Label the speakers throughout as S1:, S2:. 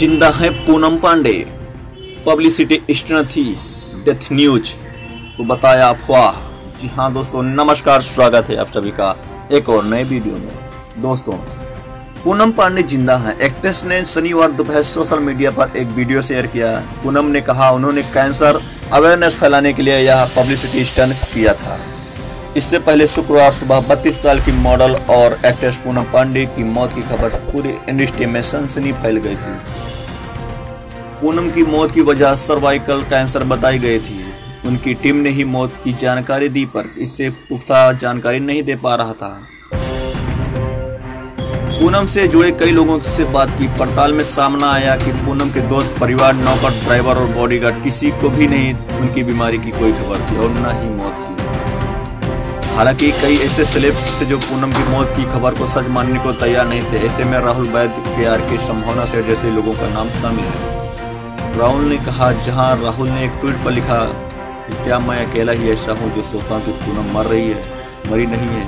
S1: जिंदा है Poonam Pandey, publicity stunt थी, डेथ न्यूज को बताया अफवाह। जी हाँ दोस्तों, नमस्कार, स्वागत है आप सभी का एक और नए वीडियो में। दोस्तों, पूनम पांडे जिंदा है। एक्ट्रेस ने शनिवार दोपहर सोशल मीडिया पर एक वीडियो शेयर किया। पूनम ने कहा उन्होंने कैंसर अवेयरनेस फैलाने के लिए यह पब्लिसिटी स्टंट किया था। इससे पहले शुक्रवार सुबह 32 साल की मॉडल और एक्ट्रेस पूनम पांडे की मौत की खबर पूरी इंडस्ट्री में सनसनी फैल गई थी। पूनम की मौत की वजह सर्वाइकल कैंसर बताई गई थी। उनकी टीम ने ही मौत की जानकारी दी, पर इससे पुख्ता जानकारी नहीं दे पा रहा था। पूनम से जुड़े कई लोगों से बात की पड़ताल में सामना आया कि पूनम के दोस्त, परिवार, नौकर, ड्राइवर और बॉडीगार्ड किसी को भी नहीं उनकी बीमारी की कोई खबर थी और न ही मौत थी। हालांकि कई ऐसे सेलेब्स से जो पूनम की मौत की खबर को सच मानने को तैयार नहीं थे। ऐसे में राहुल वैद्य, KRK, संभावना सेठ जैसे लोगों का नाम शामिल है। राहुल ने कहा, जहां राहुल ने एक ट्वीट पर लिखा कि क्या मैं अकेला ही ऐसा हूं जो सोचता हूं कि पूनम मर रही है, मरी नहीं है।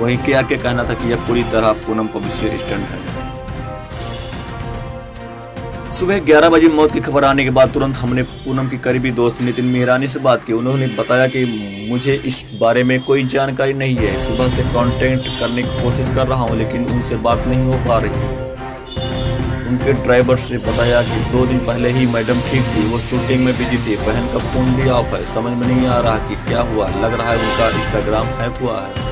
S1: वहीं KRK कहना था कि यह पूरी तरह पूनम पब्लिसिटी स्टंट है। सुबह 11 बजे मौत की खबर आने के बाद तुरंत हमने पूनम की करीबी दोस्त नितिन मेहरानी से बात की। उन्होंने बताया कि मुझे इस बारे में कोई जानकारी नहीं है। सुबह से कांटेक्ट करने की कोशिश कर रहा हूं, लेकिन उनसे बात नहीं हो पा रही है। उनके ड्राइवर से बताया कि 2 दिन पहले ही मैडम ठीक थी, वो शूटिंग में बिजी थी। बहन का फोन भी ऑफ है, समझ में नहीं आ रहा कि क्या हुआ। लग रहा है उनका इंस्टाग्राम हैक हुआ है।